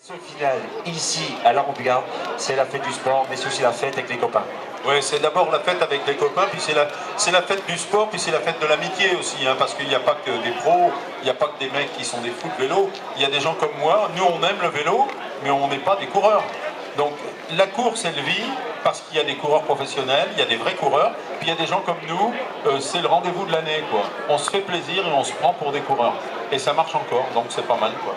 Ce final, ici, à la Rompigard, c'est la fête du sport, mais c'est aussi la fête avec les copains. Oui, c'est d'abord la fête avec les copains, puis c'est la fête du sport, puis c'est la fête de l'amitié aussi, hein, parce qu'il n'y a pas que des pros, il n'y a pas que des mecs qui sont des fous de vélo, il y a des gens comme moi, nous on aime le vélo, mais on n'est pas des coureurs. Donc la course, elle vit parce qu'il y a des coureurs professionnels, il y a des vrais coureurs, puis il y a des gens comme nous, c'est le rendez-vous de l'année, quoi. On se fait plaisir et on se prend pour des coureurs. Et ça marche encore, donc c'est pas mal, quoi.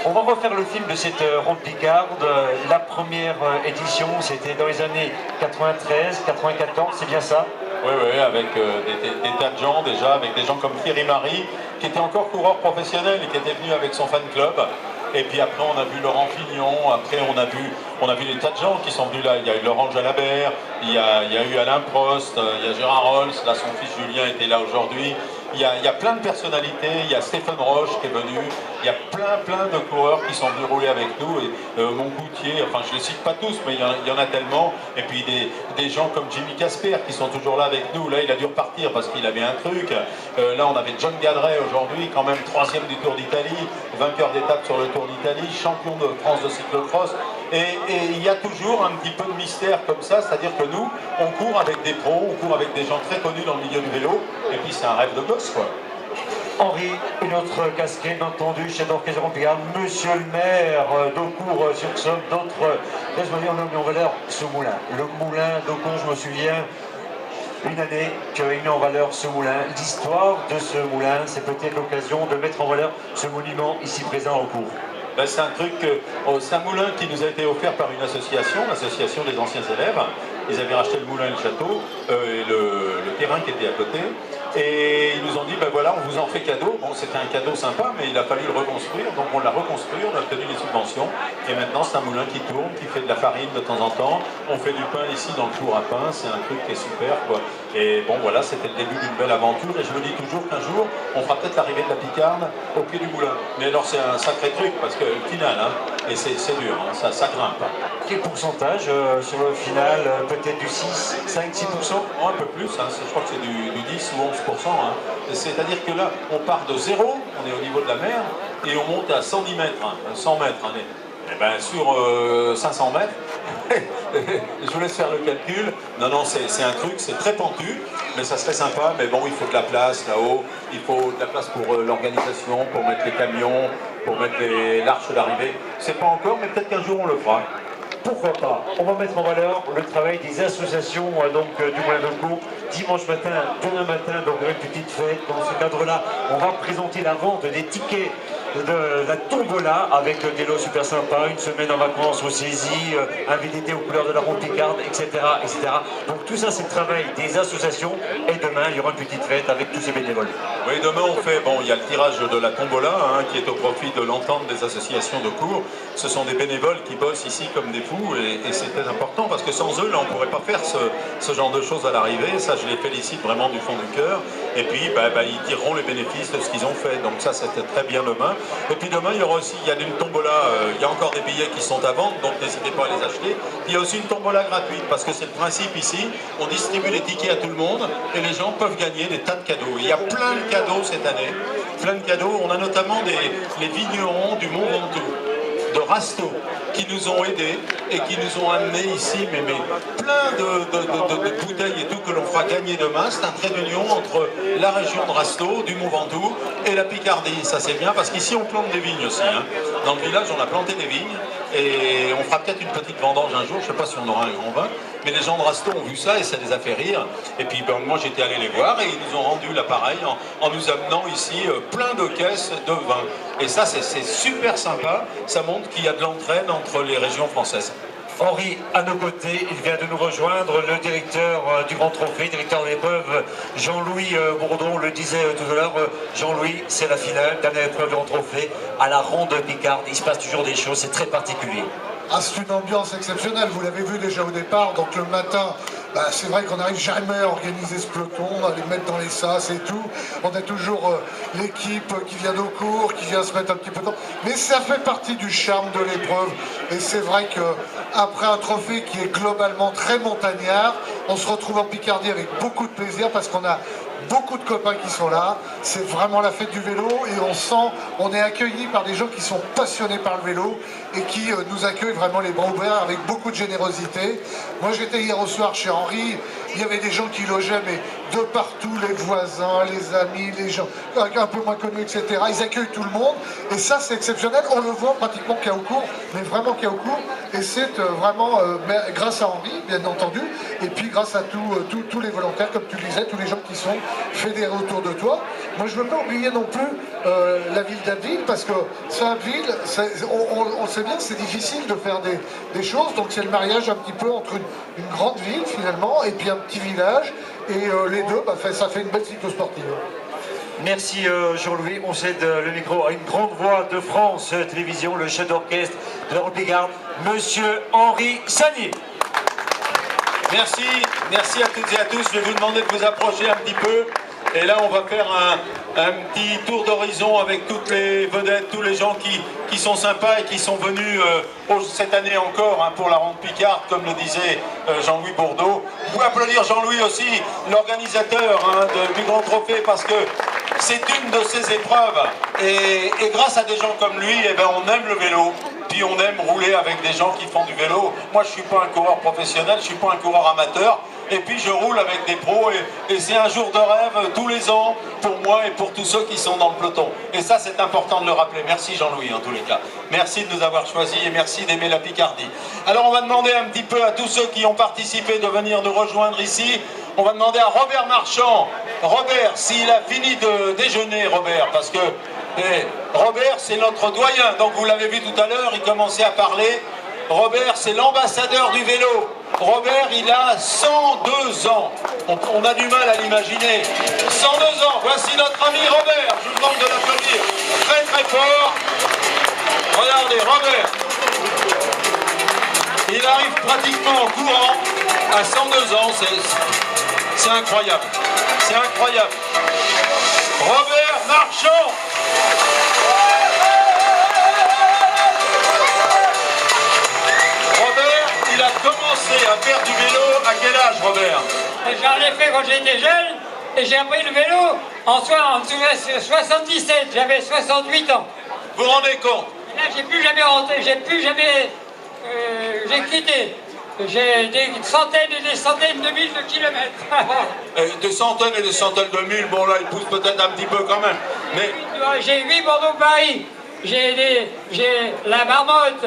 On va refaire le film de cette Ronde Picarde. La première édition, c'était dans les années 93, 94, c'est bien ça? Oui, oui, avec des tas de gens déjà, avec des gens comme Thierry Marie, qui était encore coureur professionnel et qui était venu avec son fan club. Et puis après, on a vu Laurent Fignon, après on a vu des tas de gens qui sont venus là. Il y a eu Laurent Jalabert, il y a eu Alain Prost, il y a Gérard Rolls, là son fils Julien était là aujourd'hui. Il y a plein de personnalités, il y a Stéphane Roche qui est venu, il y a plein de coureurs qui sont venus rouler avec nous, et Moncoutier, enfin je ne les cite pas tous, mais il y en a tellement, et puis des gens comme Jimmy Casper qui sont toujours là avec nous. Là il a dû repartir parce qu'il avait un truc, là on avait John Gadret aujourd'hui, quand même 3e du Tour d'Italie, vainqueur d'étape sur le Tour d'Italie, champion de France de cyclocross, et il y a toujours un petit peu de mystère comme ça, c'est-à-dire que nous, on court avec des pros, on court avec des gens très connus dans le milieu du vélo, et puis c'est un rêve de gosse, quoi. Henri, une autre casquette, bien entendu, chef d'orchestre Rompigard, monsieur le maire d'Aucourt-sur-Somme, d'autres, laisse-moi dire, on a mis en valeur ce moulin. Le moulin d'Aucourt, je me souviens, une année qui a mis en valeur ce moulin. L'histoire de ce moulin, c'est peut-être l'occasion de mettre en valeur ce monument ici présent à Aucourt. Ben, c'est un truc, c'est un moulin qui nous a été offert par une association, l'association des anciens élèves. Ils avaient racheté le moulin et le château, et le terrain qui était à côté. Et ils nous ont dit, ben voilà, on vous en fait cadeau. Bon, c'était un cadeau sympa, mais il a fallu le reconstruire. Donc on l'a reconstruit, on a obtenu les subventions. Et maintenant, c'est un moulin qui tourne, qui fait de la farine de temps en temps. On fait du pain ici dans le four à pain. C'est un truc qui est super, quoi. Et bon, voilà, c'était le début d'une belle aventure. Et je me dis toujours qu'un jour, on fera peut-être l'arrivée de la Picarde au pied du moulin. Mais alors, c'est un sacré truc, parce que le final, hein, et c'est dur, hein, ça grimpe. Quel pourcentage sur le final? Peut-être du 6, 5, 6%? Un peu plus, hein, je crois que c'est du 10 ou 11%. Hein. C'est-à-dire que là, on part de zéro, on est au niveau de la mer, et on monte à 110 mètres, hein, 100 mètres. Hein, et ben, sur 500 mètres, je vous laisse faire le calcul. Non, c'est un truc, c'est très pentu, mais ça serait sympa. Mais bon, il faut de la place là-haut, il faut de la place pour l'organisation, pour mettre les camions, pour mettre l'arche d'arrivée. C'est pas encore, mais peut-être qu'un jour on le fera. Pourquoi pas? On va mettre en valeur le travail des associations du Moulin d'Aucourt. Dimanche matin, demain matin, donc une petite fête. Dans ce cadre-là, on va présenter la vente des tickets de la tombola avec des lots super sympas, une semaine en vacances au saisie, un VTT aux couleurs de la Ronde Picarde, etc., etc. Donc tout ça, c'est le travail des associations. Et demain, il y aura une petite fête avec tous ces bénévoles. Oui, demain on fait, bon, il y a le tirage de la tombola, hein, qui est au profit de l'entente des associations de cours. Ce sont des bénévoles qui bossent ici comme des fous, et c'est très important, parce que sans eux, là, on ne pourrait pas faire ce genre de choses à l'arrivée. Ça, je les félicite vraiment du fond du cœur. Et puis, ils tireront les bénéfices de ce qu'ils ont fait. Donc ça, c'était très bien demain. Et puis demain, il y aura aussi, il y a une tombola, il y a encore des billets qui sont à vendre, donc n'hésitez pas à les acheter. Il y a aussi une tombola gratuite, parce que c'est le principe ici, on distribue les tickets à tout le monde, et les gens peuvent gagner des tas de cadeaux. Il y a plein de cadeaux cette année, plein de cadeaux. On a notamment les vignerons du Mont Ventoux, de Rasteau, qui nous ont aidés et qui nous ont amenés ici, mais plein de bouteilles et tout que l'on fera gagner demain. C'est un trait d'union entre la région de Rasteau, du Mont Ventoux, et la Picardie. Ça c'est bien, parce qu'ici on plante des vignes aussi. Hein. Dans le village, on a planté des vignes, et on fera peut-être une petite vendange un jour. Je ne sais pas si on aura un grand vin, mais les gens de Rasteau ont vu ça et ça les a fait rire. Et puis moi j'étais allé les voir, et ils nous ont rendu l'appareil en nous amenant ici plein de caisses de vin. Et ça c'est super sympa, ça montre qu'il y a de l'entraide entre les régions françaises. Henri, à nos côtés, il vient de nous rejoindre, le directeur du Grand Trophée, directeur de l'épreuve, Jean-Louis Bourdon le disait tout à l'heure. Jean-Louis, c'est la finale, dernière épreuve du Grand Trophée, à la Ronde Picarde. Il se passe toujours des choses, c'est très particulier. Ah, c'est une ambiance exceptionnelle, vous l'avez vu déjà au départ, donc le matin, c'est vrai qu'on n'arrive jamais à organiser ce peloton, à les mettre dans les sas et tout. On a toujours l'équipe qui vient d'Aucourt, qui vient se mettre un petit peu dedans. Mais ça fait partie du charme de l'épreuve. Et c'est vrai qu'après un trophée qui est globalement très montagnard, on se retrouve en Picardie avec beaucoup de plaisir parce qu'on a beaucoup de copains qui sont là. C'est vraiment la fête du vélo et on est accueillis par des gens qui sont passionnés par le vélo et qui nous accueillent vraiment les bras ouverts avec beaucoup de générosité. Moi j'étais hier au soir chez Henri, il y avait des gens qui logeaient mais de partout, les voisins, les amis, les gens un peu moins connus, etc. Ils accueillent tout le monde et ça c'est exceptionnel. On le voit pratiquement qu'à Haucourt, mais vraiment qu'à Haucourt et c'est vraiment grâce à Henri bien entendu et puis grâce à tous les volontaires comme tu le disais, tous les gens qui sont fédérés autour de toi. Moi je ne veux pas oublier non plus la ville d'Abbeville parce que Saint-Abbeville, on sait bien que c'est difficile de faire des choses, donc c'est le mariage un petit peu entre une grande ville finalement et puis un petit village et les deux, ça fait une belle cyclosportive. Merci Jean-Louis, on cède le micro à une grande voix de France Télévisions, le chef d'orchestre de la Haute-Garde, Monsieur Henri Sagnier. Merci, merci à toutes et à tous. Je vais vous demander de vous approcher un petit peu. Et là, on va faire un petit tour d'horizon avec toutes les vedettes, tous les gens qui sont sympas et qui sont venus cette année encore pour la ronde Picarde, comme le disait Jean-Louis Bourdeau. Vous pouvez applaudir Jean-Louis aussi, l'organisateur du Grand Trophée, parce que c'est une de ces épreuves. Et grâce à des gens comme lui, eh ben, on aime le vélo. Puis on aime rouler avec des gens qui font du vélo. Moi, je ne suis pas un coureur professionnel, je ne suis pas un coureur amateur. Et puis je roule avec des pros et c'est un jour de rêve tous les ans pour moi et pour tous ceux qui sont dans le peloton. Et ça, c'est important de le rappeler. Merci Jean-Louis en tous les cas. Merci de nous avoir choisis et merci d'aimer la Picardie. Alors on va demander un petit peu à tous ceux qui ont participé de venir nous rejoindre ici. On va demander à Robert Marchand. Robert, s'il a fini de déjeuner, Robert, parce que Robert, c'est notre doyen. Donc vous l'avez vu tout à l'heure, il commençait à parler. Robert, c'est l'ambassadeur du vélo. Robert, il a 102 ans. On a du mal à l'imaginer. 102 ans. Voici notre ami Robert. Je vous demande de l'applaudir très très fort. Regardez, Robert. Il arrive pratiquement en courant à 102 ans. C'est incroyable. C'est incroyable. Robert Marchand. Il a commencé à faire du vélo à quel âge, Robert? J'en ai fait quand j'étais jeune et j'ai appris le vélo en 77, j'avais 68 ans. Vous vous rendez compte? Et là, j'ai plus jamais j'ai quitté. J'ai des centaines et des centaines de milles de kilomètres. Des centaines et des centaines de milles, bon là, il pousse peut-être un petit peu quand même. Mais... J'ai 8 Bordeaux-Paris. J'ai la marmotte,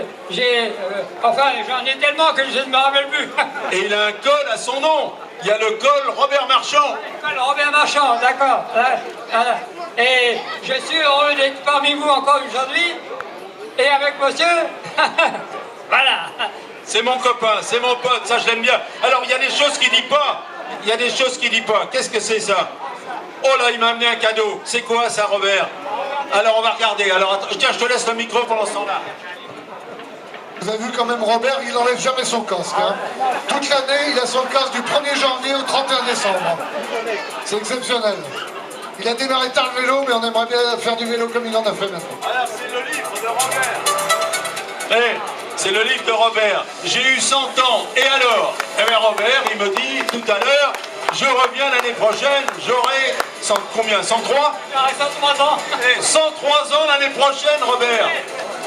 enfin j'en ai tellement que je ne me rappelle plus. Et il a un col à son nom, il y a le col Robert Marchand. Le col Robert Marchand, d'accord. Et je suis heureux d'être parmi vous encore aujourd'hui, et avec monsieur, voilà. C'est mon copain, c'est mon pote, ça je l'aime bien. Alors il y a des choses qu'il dit pas, il y a des choses qu'il dit pas. Qu'est-ce que c'est ça? Oh là, il m'a amené un cadeau. C'est quoi ça, Robert? Alors on va regarder. Alors tiens, je te laisse le micro pendant ce temps-là. Vous avez vu quand même Robert, il n'enlève jamais son casque. Hein. Toute l'année, il a son casque du 1er janvier au 31 décembre. C'est exceptionnel. Il a démarré tard le vélo, mais on aimerait bien faire du vélo comme il en a fait maintenant. Alors c'est le livre de Robert. C'est le livre de Robert. J'ai eu 100 ans. Et alors? Eh bien Robert, il me dit tout à l'heure, je reviens l'année prochaine, j'aurai combien? 103? J'aurai 103 ans. Et 103 ans l'année prochaine, Robert.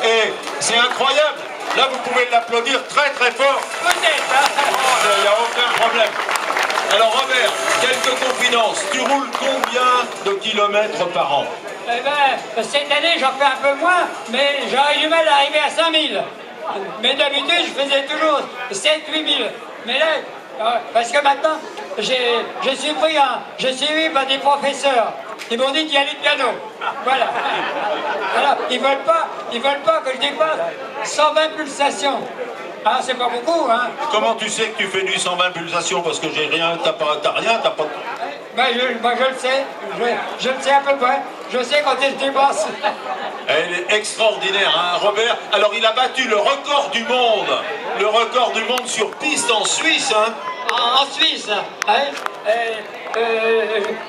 Et c'est incroyable. Là, vous pouvez l'applaudir très très fort. Peut-être. Il n'y a aucun problème. Alors Robert, quelques confidences. Tu roules combien de kilomètres par an? Eh ben, cette année, j'en fais un peu moins, mais j'aurais du mal à arriver à 5000. Mais d'habitude, je faisais toujours 7-8 000. Mais là, parce que maintenant, je suis suivi par des professeurs. Ils m'ont dit qu'il y a du piano. Voilà. Alors, ils veulent pas que je dépasse 120 pulsations. Ah, c'est pas beaucoup, hein. Comment tu sais que tu fais du 120 pulsations? Parce que j'ai rien, t'as rien, t'as pas... Ben, je le sais. Je le sais à peu près. Je sais quand je dépasse. Elle est extraordinaire, hein, Robert. Alors, il a battu le record du monde. Le record du monde sur piste en Suisse, hein. En Suisse, hein.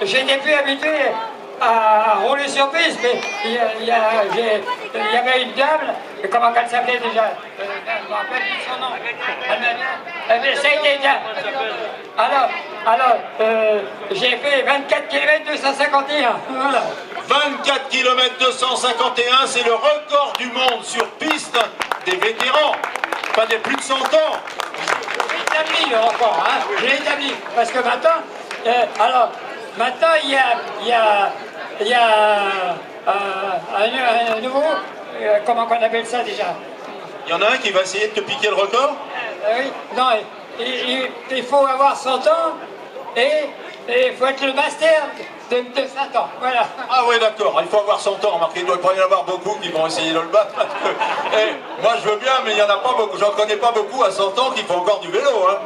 J'étais plus habitué à rouler sur piste, mais il y avait une dame, comment elle s'appelait déjà? Je ne me rappelle plus son nom. Elle m'a dit, ça a été bien. Alors, Alors, j'ai fait 24 km 251. Voilà. 24 km 251, c'est le record du monde sur piste des vétérans, pas des plus de 100 ans. J'ai établi le record, hein. Je l'ai établi. Parce que maintenant, maintenant il y a un nouveau, comment on appelle ça déjà? Il y en a un qui va essayer de te piquer le record? Oui, non, il faut avoir 100 ans et il faut être le master de 100 ans, voilà. Ah oui, d'accord, il faut avoir 100 ans, remarquez, il doit pas y en avoir beaucoup qui vont essayer de le battre. Moi je veux bien, mais il n'y en a pas beaucoup, j'en connais pas beaucoup à 100 ans qui font encore du vélo. Hein.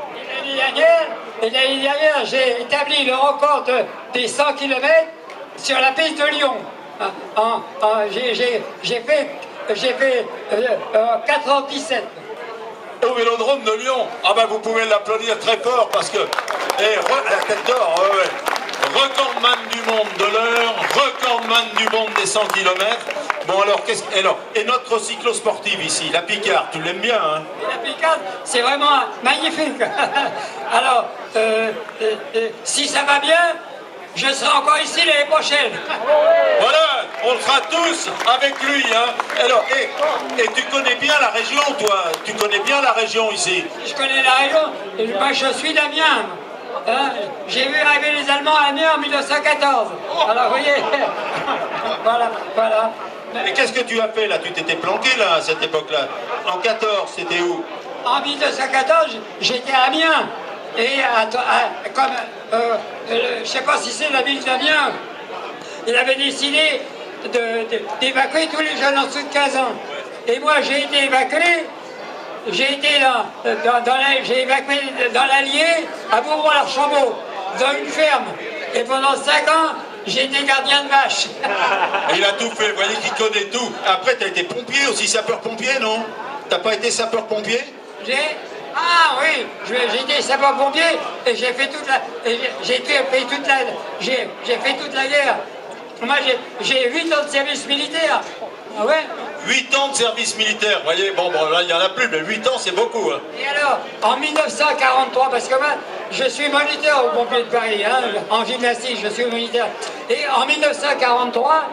Et l'année dernière, j'ai établi le record des 100 km sur la piste de Lyon. J'ai fait 4h17. Au Vélodrome de Lyon. Ah ben vous pouvez l'applaudir très fort parce que... la tête d'or, ouais. Recordman du monde de l'heure, recordman du monde des 100 km. Bon alors, et notre cyclosportive ici, la Picarde, tu l'aimes bien, hein? La Picarde, c'est vraiment magnifique. Alors, si ça va bien, je serai encore ici l'année prochaine. Voilà, on le fera tous avec lui, hein. Alors, et tu connais bien la région, toi? Tu connais bien la région ici? Je connais la région. Moi, je suis d'Amiens. Hein, j'ai vu arriver les Allemands à Amiens en 1914. Alors, vous voyez, voilà. Mais qu'est-ce que tu as fait là? Tu t'étais planqué là à cette époque-là? En 14, c'était où? En 1914, j'étais à Amiens. Et je ne sais pas si c'est la ville d'Amiens, il avait décidé d'évacuer tous les jeunes en dessous de 15 ans. Et moi, j'ai été évacué. J'ai été j'ai évacué dans l'Allier, à Bourbon-l'Archambault, dans une ferme. Et pendant 5 ans, j'ai été gardien de vache. Il a tout fait, vous voyez qu'il connaît tout. Après, tu as été pompier aussi, sapeur-pompier, non? T'as pas été sapeur-pompier? Ah oui, j'ai été sapeur-pompier et j'ai fait toute la guerre. Moi, j'ai 8 ans de service militaire. Ah ouais? 8 ans de service militaire, vous voyez, bon là, il n'y en a plus, mais 8 ans, c'est beaucoup. Hein. Et alors, en 1943, parce que moi, je suis moniteur au Pompiers de Paris, hein, en gymnastique, je suis moniteur. Et en 1943,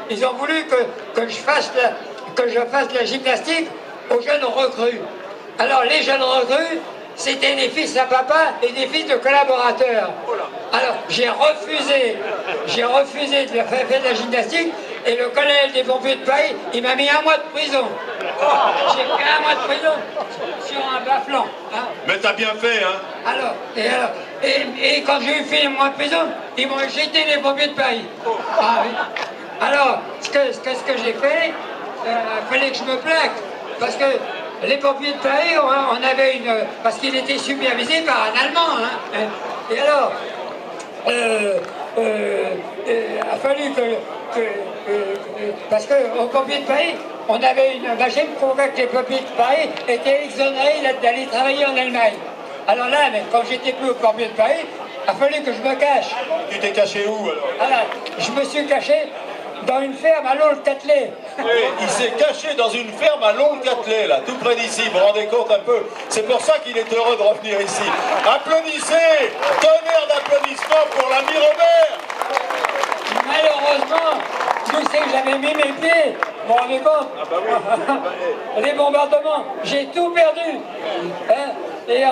ils ont voulu que je fasse la gymnastique aux jeunes recrues. Alors, les jeunes recrues, c'était des fils à papa et des fils de collaborateurs. Alors, j'ai refusé de faire de la gymnastique et le colonel des pompiers de Paris, il m'a mis 1 mois de prison. J'ai pris 1 mois de prison sur un bas-flanc. Hein. Mais t'as bien fait, hein? Et quand j'ai eu fait 1 mois de prison, ils m'ont jeté les pompiers de Paris. Ah, oui. Alors, ce que j'ai fait, il fallait que je me plaque. Parce que les pompiers de Paris, on avait parce qu'il était supervisé par un Allemand. Hein. Et alors, il a fallu parce qu'aux pompiers de Paris, on avait j'ai prouvé que les pompiers de Paris étaient exonérés d'aller travailler en Allemagne. Alors là, mais quand j'étais plus aux pompiers de Paris, il a fallu que je me cache. Tu t'es caché où alors? Je me suis caché dans une ferme à Lons-le-Catelet. Il s'est caché dans une ferme à Lons-le-Catelet, là, tout près d'ici, vous vous rendez compte un peu? C'est pour ça qu'il est heureux de revenir ici. Applaudissez! Tonnerre d'applaudissements pour l'ami Robert! Malheureusement, je sais que j'avais mis mes pieds. Vous vous rendez compte? Ah bah oui. Les bombardements, j'ai tout perdu. Hein? Et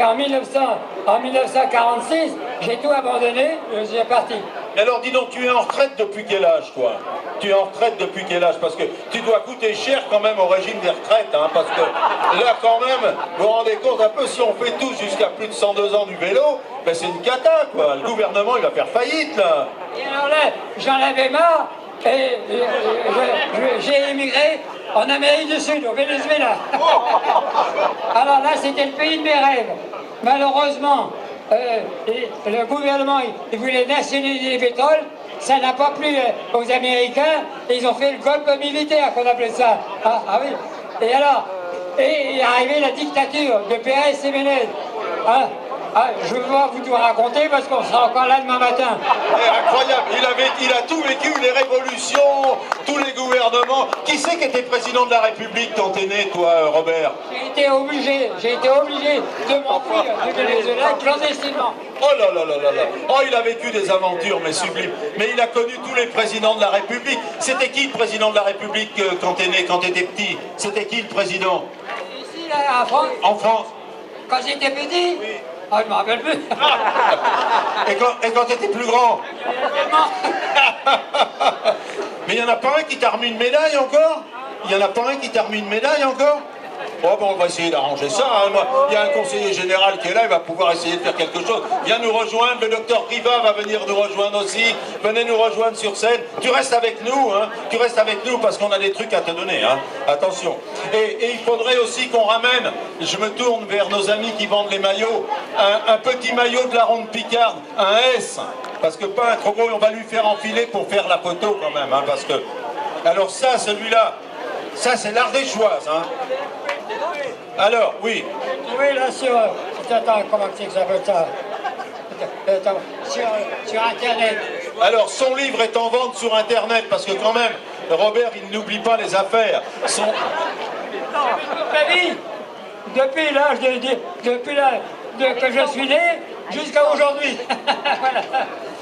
en 1946, j'ai tout abandonné, je suis parti. Alors dis donc, tu es en retraite depuis quel âge, toi? Tu es en retraite depuis quel âge? Parce que tu dois coûter cher quand même au régime des retraites, hein, parce que là quand même, vous vous rendez compte un peu, si on fait tous jusqu'à plus de 102 ans du vélo, ben c'est une cata, quoi. Le gouvernement, il va faire faillite, là. Et alors là, j'en avais marre, et j'ai émigré en Amérique du Sud, au Venezuela. Alors là, c'était le pays de mes rêves. Malheureusement, le gouvernement, il voulait nationaliser le pétrole, ça n'a pas plu aux Américains, et ils ont fait le golpe militaire, qu'on appelait ça. Ah oui. Et alors, il est arrivé la dictature de Pérez et Ménez. Hein. Ah, je vais pas vous tout raconter parce qu'on sera encore là demain matin. Incroyable, il a tout vécu, les révolutions, tous les gouvernements. Qui c'est qui était président de la République quand t'es né, toi, Robert? J'ai été obligé de m'enfuir du Venezuela clandestinement. Oh là là là là là. Oh, il a vécu des aventures, mais sublimes. Mais il a connu tous les présidents de la République. C'était qui le président de la République quand t'es né, quand t'étais petit? C'était qui le président? Ici, là, en France, En France? quand j'étais petit, oui. Ah, je me rappelle plus. Et quand t'étais plus grand? Tellement. Mais il n'y en a pas un qui t'a remis une médaille encore? Il n'y en a pas un qui t'a remis une médaille encore? Oh bon, on va essayer d'arranger ça. Hein. Il y a un conseiller général qui est là, il va pouvoir essayer de faire quelque chose. Viens nous rejoindre, le docteur Riva va venir nous rejoindre aussi. Venez nous rejoindre sur scène. Tu restes avec nous, hein. Tu restes avec nous parce qu'on a des trucs à te donner. Hein. Attention. Et il faudrait aussi qu'on ramène, je me tourne vers nos amis qui vendent les maillots, un petit maillot de la Ronde Picarde, un S. Parce que pas un trop gros, on va lui faire enfiler pour faire la photo quand même. Hein, parce que... Alors ça, celui-là, ça c'est l'Ardéchoise. Hein. Alors, oui. Oui, là, attends, comment c'est que ça s'appelle ça? Attends, sur Internet. Alors, son livre est en vente sur Internet, parce que quand même, Robert, il n'oublie pas les affaires. Toute ma vie, depuis l'âge que je suis né, jusqu'à aujourd'hui. Voilà.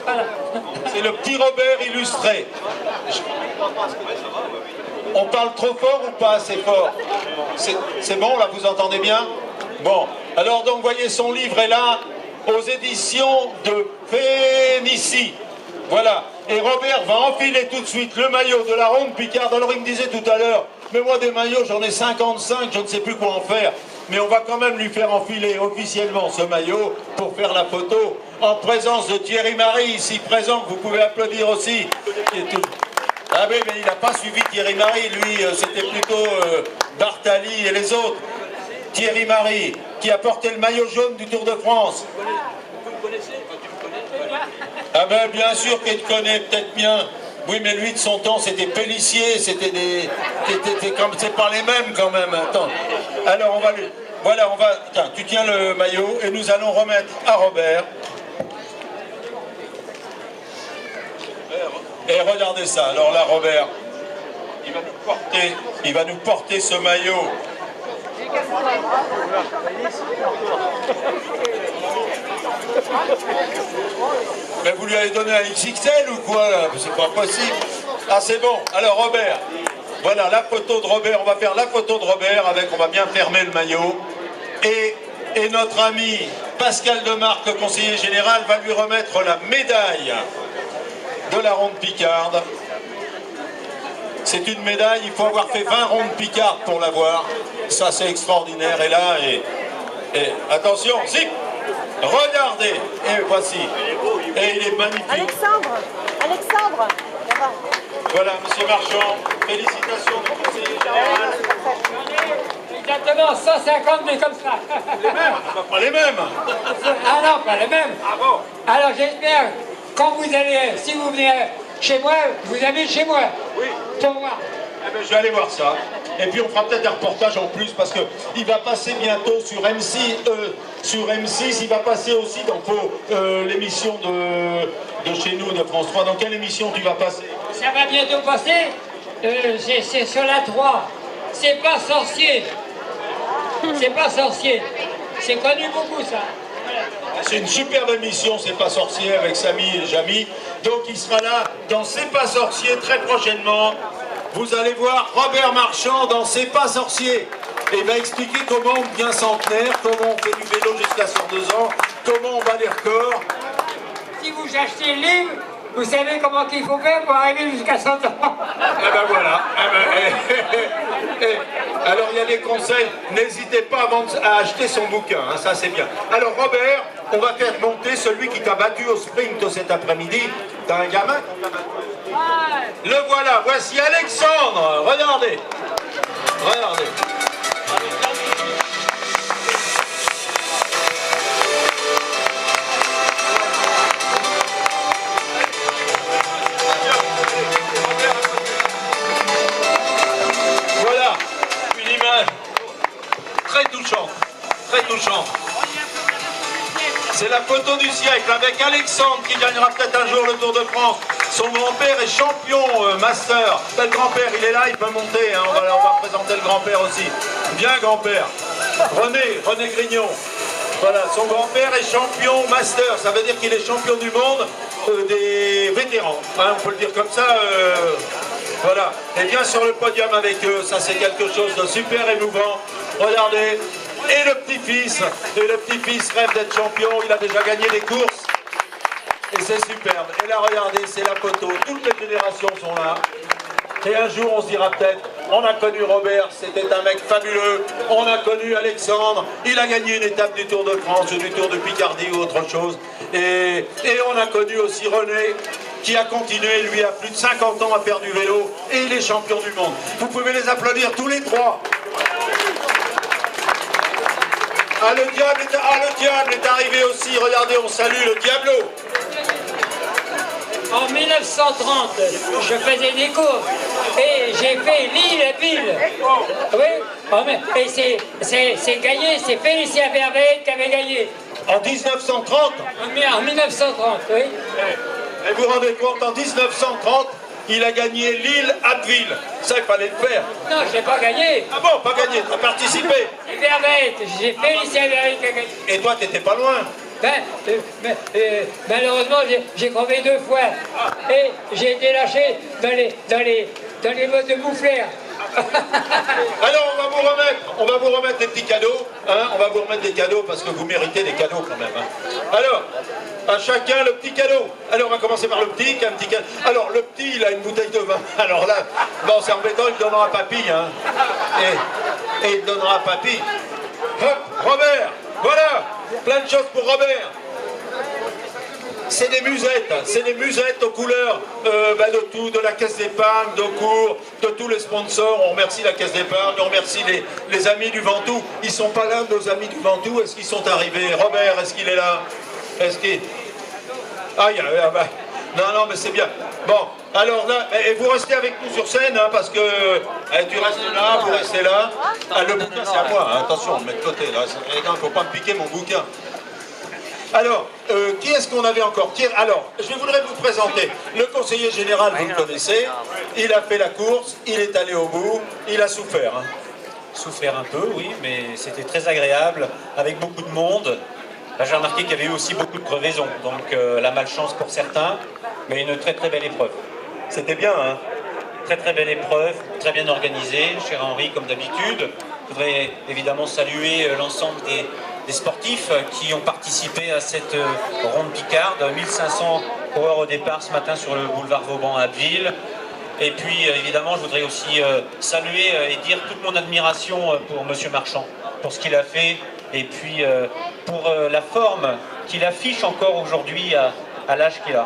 Voilà. C'est le petit Robert illustré. On parle trop fort ou pas assez fort? C'est bon, là, vous entendez bien? Bon, alors donc, voyez, son livre est là, aux éditions de Fénicie. Voilà, et Robert va enfiler tout de suite le maillot de la Ronde Picarde. Alors, il me disait tout à l'heure, mais moi, des maillots, j'en ai 55, je ne sais plus quoi en faire. Mais on va quand même lui faire enfiler officiellement ce maillot pour faire la photo en présence de Thierry Marie, ici présent, que vous pouvez applaudir aussi. Ah oui, mais il n'a pas suivi Thierry Marie, lui, c'était plutôt Bartali et les autres. Thierry Marie, qui a porté le maillot jaune du Tour de France. Vous le connaissez? Ah ben bien sûr qu'il te connaît, peut-être bien. Oui, mais lui, de son temps, c'était Pélissier, c'était des... C'est pas les mêmes, quand même. Attends. Alors, on va lui... Voilà, on va... Tiens, tu tiens le maillot, et nous allons remettre à Robert. Et regardez ça. Alors là, Robert, il va nous porter ce maillot. Mais vous lui avez donné un XXL ou quoi là? C'est pas possible. Ah c'est bon. Alors Robert, voilà la photo de Robert. On va faire la photo de Robert avec, on va bien fermer le maillot. Et notre ami Pascal Demarque, le conseiller général, va lui remettre la médaille de la Ronde Picarde. C'est une médaille, il faut avoir fait 20 rondes Picarde pour l'avoir. Ça c'est extraordinaire. Et là, et attention, zip. Regardez, et voici. Et il est magnifique. Alexandre. Voilà, monsieur Marchand, félicitations du conseiller général. Exactement 150 mais comme ça. Les mêmes? Pas les mêmes. Ah non, pas les mêmes. Ah bon? Alors j'espère, quand vous allez, si vous venez chez moi, vous allez chez moi. Oui. Pour voir. Eh ben, je vais aller voir ça. Et puis on fera peut-être un reportage en plus parce qu'il va passer bientôt sur M6, il va passer aussi dans l'émission de chez nous, de France 3. Dans quelle émission tu vas passer? Ça va bientôt passer, c'est sur la 3. C'est pas sorcier. C'est pas sorcier. C'est connu beaucoup ça. C'est une superbe émission, C'est pas sorcier, avec Samy et Jamy. Donc il sera là dans C'est pas sorcier très prochainement. Vous allez voir Robert Marchand dans C'est pas sorcier. Et il va expliquer comment on devient centenaire, comment on fait du vélo jusqu'à 102 ans, comment on bat les records. Si vous achetez le livre, vous savez comment qu'il faut faire pour arriver jusqu'à 100 ans. Eh ben voilà. Alors il y a des conseils, n'hésitez pas à acheter son bouquin, hein, ça c'est bien. Alors Robert, on va faire monter celui qui t'a battu au sprint cet après-midi. T'as un gamin? Le voilà, voici Alexandre, regardez. Regardez. Voilà, une image très touchante, très touchante. C'est la photo du siècle avec Alexandre qui gagnera peut-être un jour le Tour de France. Son grand-père est champion master. Le grand-père, il est là, il peut monter. Hein. On va présenter le grand-père aussi. Viens, grand-père. René Grignon. Voilà, son grand-père est champion master. Ça veut dire qu'il est champion du monde des vétérans. Hein, on peut le dire comme ça. Voilà. Et viens sur le podium avec eux. Ça, c'est quelque chose de super émouvant. Regardez. Et le petit-fils rêve d'être champion, il a déjà gagné des courses. Et c'est superbe. Et là, regardez, c'est la photo. Toutes les générations sont là. Et un jour, on se dira peut-être, on a connu Robert, c'était un mec fabuleux. On a connu Alexandre, il a gagné une étape du Tour de France, ou du Tour de Picardie ou autre chose. Et on a connu aussi René, qui a continué, lui, à plus de 50 ans à faire du vélo. Et il est champion du monde. Vous pouvez les applaudir tous les trois. Ah, le diable est arrivé aussi. Regardez, on salue le Diablo. En 1930, je faisais des courses et j'ai fait Lille-Ville. Oui, et c'est gagné, c'est Félicien Vervet qui avait gagné. En 1930 En 1930, oui. Et vous vous rendez compte, en 1930, il a gagné Lille-Abbeville. Ça, il fallait le faire. Non, je n'ai pas gagné. Ah bon, pas gagné, tu as participé. Vervet, j'ai Félicien Vervet qui a gagné. Et toi, t'étais pas loin. Malheureusement, j'ai crevé 2 fois. Et j'ai été lâché dans les modes de Mouflère. Alors, on va vous remettre des petits cadeaux. Hein, on va vous remettre des cadeaux parce que vous méritez des cadeaux quand même. Hein. Alors, à chacun le petit cadeau. Alors, on va commencer par le petit, un petit cadeau. Alors, le petit, il a une bouteille de vin. Alors là, bon, c'est embêtant, il donnera à papy. Hein. Et il donnera à papy. Hop, Robert, voilà, plein de choses pour Robert. C'est des musettes aux couleurs de tout, de la Caisse d'épargne, de Cours, de tous les sponsors. On remercie la Caisse d'épargne, on remercie les amis du Ventoux. Ils sont pas là, nos amis du Ventoux. Est-ce qu'ils sont arrivés? Robert, est-ce qu'il est là? Est-ce qu'il... Ah, non, mais c'est bien. Bon, alors là, et vous restez avec nous sur scène, hein, parce que tu restes là, vous restez là. Ah, le bouquin, c'est à moi, hein, attention, on le met de côté, là. Il ne faut pas me piquer mon bouquin. Alors, qui est-ce qu'on avait encore? Alors, je voudrais vous présenter le conseiller général, vous le connaissez. Il a fait la course, il est allé au bout, il a souffert. Hein. Souffert un peu, oui, mais c'était très agréable, avec beaucoup de monde. Là, j'ai remarqué qu'il y avait eu aussi beaucoup de crevaisons, donc la malchance pour certains, mais une très très belle épreuve. C'était bien, hein? Très très belle épreuve, très bien organisée, cher Henri, comme d'habitude. Je voudrais évidemment saluer l'ensemble des sportifs qui ont participé à cette ronde Picarde. 1500 coureurs au départ ce matin sur le boulevard Vauban à Abbeville. Et puis évidemment, je voudrais aussi saluer et dire toute mon admiration pour Monsieur Marchand, pour ce qu'il a fait, et puis pour la forme qu'il affiche encore aujourd'hui à l'âge qu'il a.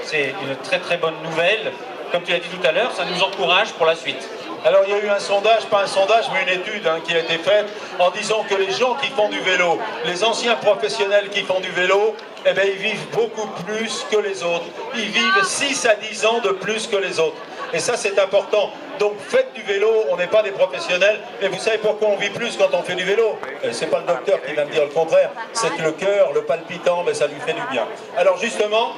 C'est une très très bonne nouvelle. Comme tu l'as dit tout à l'heure, ça nous encourage pour la suite. Alors il y a eu un sondage, pas un sondage, mais une étude qui a été faite en disant que les gens qui font du vélo, les anciens professionnels qui font du vélo, eh bien, ils vivent beaucoup plus que les autres. Ils vivent 6 à 10 ans de plus que les autres. Et ça, c'est important. Donc faites du vélo, on n'est pas des professionnels, mais vous savez pourquoi on vit plus quand on fait du vélo? C'est pas le docteur qui va me dire le contraire, c'est que le cœur, le palpitant, mais ça lui fait du bien. Alors justement,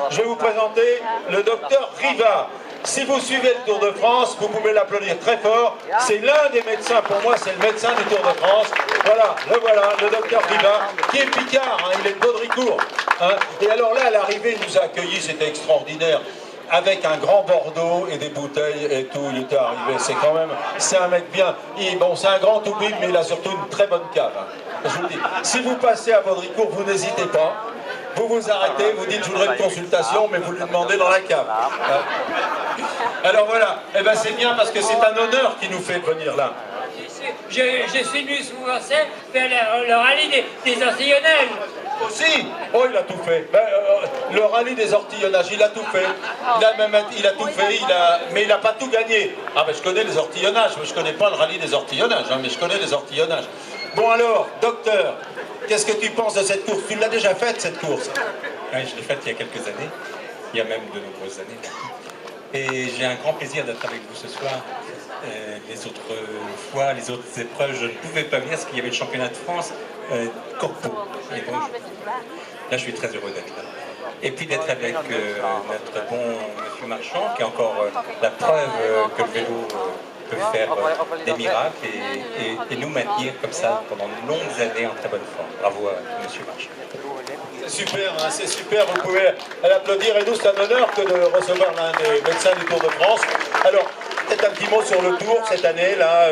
je vais vous présenter le docteur Riva. Si vous suivez le Tour de France, vous pouvez l'applaudir très fort. C'est l'un des médecins, pour moi, c'est le médecin du Tour de France. Voilà, le docteur Riva, qui est picard, hein, il est de Baudricourt. Hein. Et alors là, à l'arrivée, il nous a accueillis, c'était extraordinaire. Avec un grand Bordeaux et des bouteilles et tout, il était arrivé. C'est quand même, c'est un mec bien. Bon, c'est un grand toubib, mais il a surtout une très bonne cave. Hein. Je vous le dis. Si vous passez à Baudricourt, vous n'hésitez pas. Vous vous arrêtez, vous dites je voudrais une consultation, mais vous lui demandez dans la cave. Alors voilà, eh ben c'est bien parce que c'est un honneur qui nous fait venir là. Je suis venu souvent faire le rallye des Antillonnages. Aussi. Oh, il a tout fait. Le rallye des Ortillonnages, il a tout fait. Il a tout fait, mais il n'a pas tout gagné. Ah ben je connais les Ortillonnages, mais je ne connais pas le rallye des Ortillonnages, hein, mais je connais les Ortillonnages. Bon alors, docteur, qu'est-ce que tu penses de cette course? Tu l'as déjà faite, cette course? Oui, je l'ai faite il y a quelques années, il y a même de nombreuses années. Et j'ai un grand plaisir d'être avec vous ce soir. Les autres fois, les autres épreuves, je ne pouvais pas venir parce qu'il y avait le championnat de France corpo. Et donc, là, je suis très heureux d'être là. Et puis d'être avec notre bon monsieur Marchand, qui est encore la preuve que le vélo peut faire des miracles et nous maintenir comme ça pendant de longues années en très bonne forme. Bravo à monsieur Marchand. C'est super, hein, c'est super, vous pouvez l'applaudir. Et nous, c'est un honneur que de recevoir l'un des médecins du Tour de France. Alors, peut-être un petit mot sur le Tour cette année, là.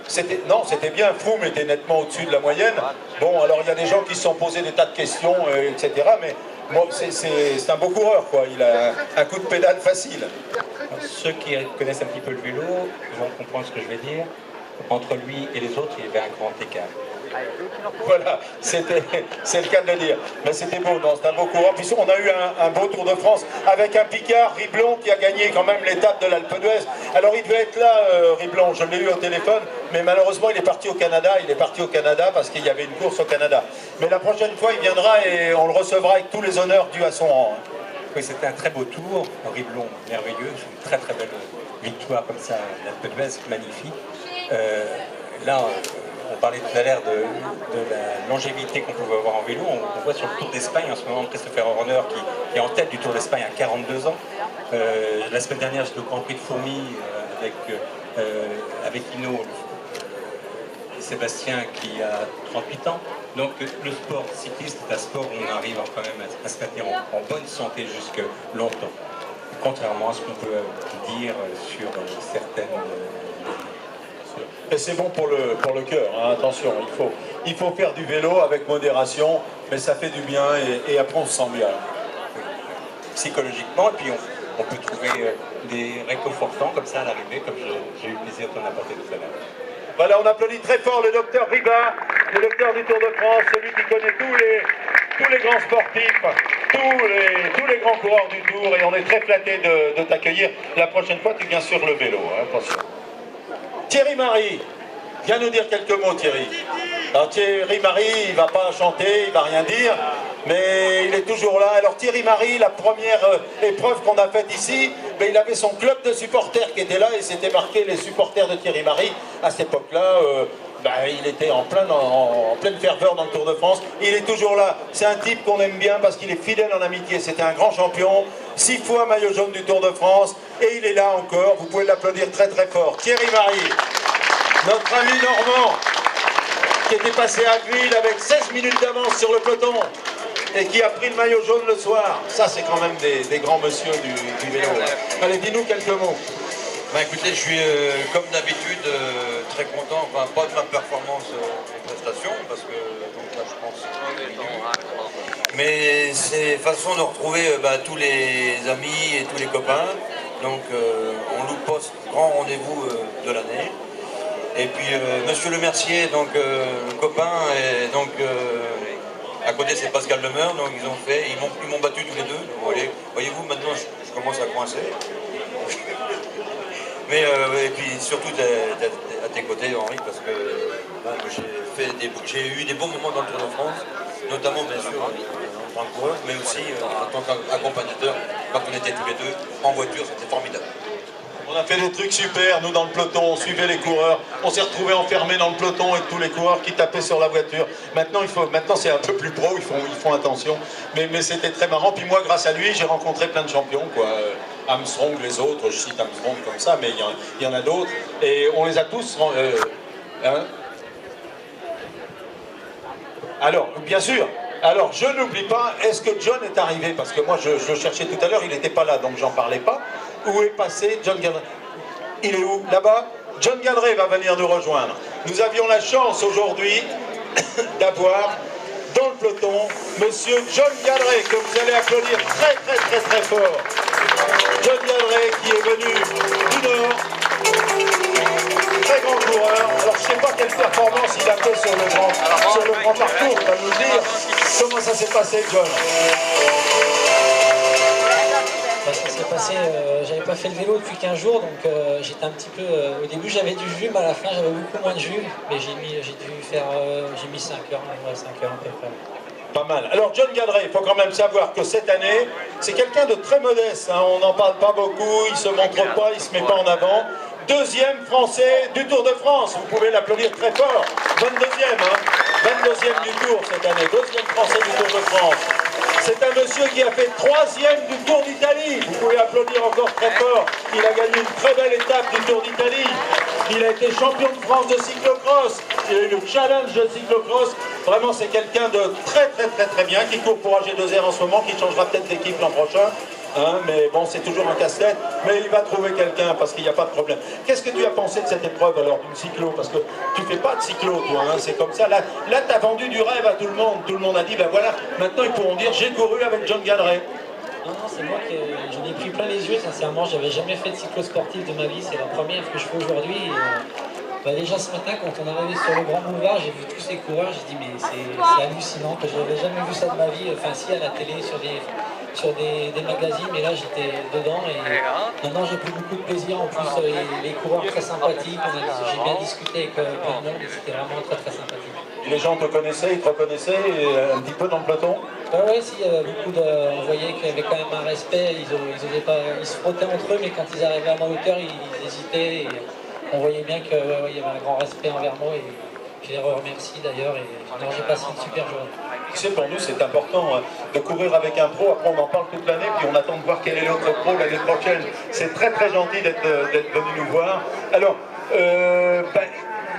C'était bien, Froome était nettement au-dessus de la moyenne. Bon, alors il y a des gens qui se sont posés des tas de questions, etc. Mais bon, c'est un beau coureur, quoi. Il a un coup de pédale facile. Alors, ceux qui connaissent un petit peu le vélo vont comprendre ce que je vais dire. Entre lui et les autres, il y avait un grand écart. Voilà, c'est le cas de le dire. Mais c'était beau, c'est un beau coureur. Puis on a eu un beau Tour de France avec un Picard, Riblon, qui a gagné quand même l'étape de l'Alpe d'Huez. Alors il devait être là, Riblon, je l'ai eu au téléphone, mais malheureusement il est parti au Canada. Il est parti au Canada parce qu'il y avait une course au Canada. Mais la prochaine fois, il viendra et on le recevra avec tous les honneurs dus à son rang. Oui, c'était un très beau tour. Riblon, merveilleux. Une très très belle victoire comme ça, l'Alpe d'Huez, magnifique. Là, on parlait tout à l'heure de la longévité qu'on pouvait avoir en vélo. On voit sur le Tour d'Espagne en ce moment Christopher Horner qui est en tête du Tour d'Espagne à 42 ans. La semaine dernière, j'étais au Grand Prix de Fourmies avec Hinault, Sébastien qui a 38 ans. Donc le sport cycliste est un sport où on arrive quand même à se maintenir en bonne santé jusque longtemps. Contrairement à ce qu'on peut dire sur certaines... Et c'est bon pour le cœur, hein, attention, il faut faire du vélo avec modération, mais ça fait du bien et après on se sent bien. Psychologiquement, et puis on peut trouver des réconfortants comme ça à l'arrivée, comme j'ai eu le plaisir d'en apporter tout à l'heure. Voilà, on applaudit très fort le docteur Riba, le docteur du Tour de France, celui qui connaît tous les grands sportifs, tous les grands coureurs du Tour, et on est très flattés de t'accueillir. La prochaine fois, tu viens sur le vélo, hein, attention. Thierry Marie, viens nous dire quelques mots, Thierry. Alors Thierry Marie, il ne va pas chanter, il ne va rien dire, mais il est toujours là. Alors Thierry Marie, la première épreuve qu'on a faite ici, il avait son club de supporters qui était là et c'était marqué les supporters de Thierry Marie. À cette époque-là, il était en pleine ferveur dans le Tour de France. Il est toujours là. C'est un type qu'on aime bien parce qu'il est fidèle en amitié. C'était un grand champion, 6 fois maillot jaune du Tour de France et il est là encore. Vous pouvez l'applaudir très très fort. Thierry Marie, notre ami normand, qui était passé à Gouil avec 16 minutes d'avance sur le peloton et qui a pris le maillot jaune le soir. Ça, c'est quand même des grands monsieur du vélo. Allez, dis-nous quelques mots. Écoutez, je suis comme d'habitude très content, enfin pas de ma performance en prestation, parce que donc là je pense mais c'est façon de retrouver tous les amis et tous les copains, donc on loupe pas ce grand rendez-vous de l'année. Et puis monsieur Le Mercier, donc copain, et donc à côté c'est Pascal Lemeur, donc ils m'ont battu tous les deux. Voyez-vous, maintenant je commence à coincer. Mais et puis surtout à tes côtés, Henri, parce que j'ai eu des bons moments dans le Tour de France, notamment bien sûr en tant que coureur, mais aussi en tant qu'accompagnateur, quand on était tous les deux en voiture, c'était formidable. On a fait des trucs super, nous dans le peloton, on suivait les coureurs, on s'est retrouvés enfermés dans le peloton avec tous les coureurs qui tapaient sur la voiture. Maintenant c'est un peu plus pro, ils font attention, mais c'était très marrant. Puis moi, grâce à lui, j'ai rencontré plein de champions, quoi. Armstrong, les autres, je cite Armstrong comme ça, mais il y en a d'autres, et on les a tous... Alors, bien sûr, alors je n'oublie pas, est-ce que John est arrivé? Parce que moi, je le cherchais tout à l'heure, il n'était pas là, donc j'en parlais pas. Où est passé John Gadret? Il est où? Là-bas? John Gadret va venir nous rejoindre. Nous avions la chance aujourd'hui d'avoir dans le peloton monsieur John Gadret, que vous allez applaudir très très très très fort. John Gadret qui est venu du Nord, très grand coureur. Alors je ne sais pas quelle performance il a fait sur le grand parcours, on va nous dire comment ça s'est passé, John. Ça s'est passé, j'avais pas fait le vélo depuis 15 jours, donc j'étais un petit peu... au début j'avais du jus, mais à la fin j'avais beaucoup moins de jus, mais j'ai mis 5 heures, 5 heures à peu près. Pas mal. Alors John Gadret, il faut quand même savoir que cette année, c'est quelqu'un de très modeste, hein. On n'en parle pas beaucoup, il ne se montre pas, il ne se met pas en avant. Deuxième Français du Tour de France, vous pouvez l'applaudir très fort. 22e, hein. 22e du Tour cette année, deuxième Français du Tour de France. C'est un monsieur qui a fait 3e du Tour d'Italie. Vous pouvez applaudir encore très fort. Il a gagné une très belle étape du Tour d'Italie. Il a été champion de France de cyclocross. Il a eu le challenge de cyclocross. Vraiment, c'est quelqu'un de très bien, qui court pour AG2R en ce moment, qui changera peut-être d'équipe l'an prochain. Hein, mais bon, c'est toujours un casse-tête, mais il va trouver quelqu'un parce qu'il n'y a pas de problème. Qu'est-ce que tu as pensé de cette épreuve alors, d'une cyclo? Parce que tu fais pas de cyclo, toi, hein, c'est comme ça. Là tu as vendu du rêve à tout le monde. Tout le monde a dit, ben voilà, maintenant ils pourront dire, j'ai couru avec John Gadret. Non, c'est moi qui j'en ai pris plein les yeux, sincèrement. J'avais jamais fait de cyclo sportif de ma vie, c'est la première que je fais aujourd'hui. Bah déjà ce matin, quand on est arrivé sur le Grand Boulevard, j'ai vu tous ces coureurs, j'ai dit mais c'est hallucinant, que je n'avais jamais vu ça de ma vie, enfin si à la télé, sur des magazines, mais là j'étais dedans et maintenant j'ai pris beaucoup de plaisir. En plus les coureurs très sympathiques, j'ai bien discuté avec plein de monde et c'était vraiment très sympathique. Les gens te connaissaient, ils te reconnaissaient un petit peu dans le peloton? Ouais, si, beaucoup on voyait qu'il y avait quand même un respect, ils se frottaient entre eux, mais quand ils arrivaient à ma hauteur, ils hésitaient. Et on voyait bien qu'il y avait un grand respect envers moi et je les remercie d'ailleurs. J'ai passé une super journée. Tu sais, pour nous, c'est important hein, de courir avec un pro. Après, on en parle toute l'année, puis on attend de voir quel est l'autre pro l'année prochaine. C'est très gentil d'être venu nous voir. Alors,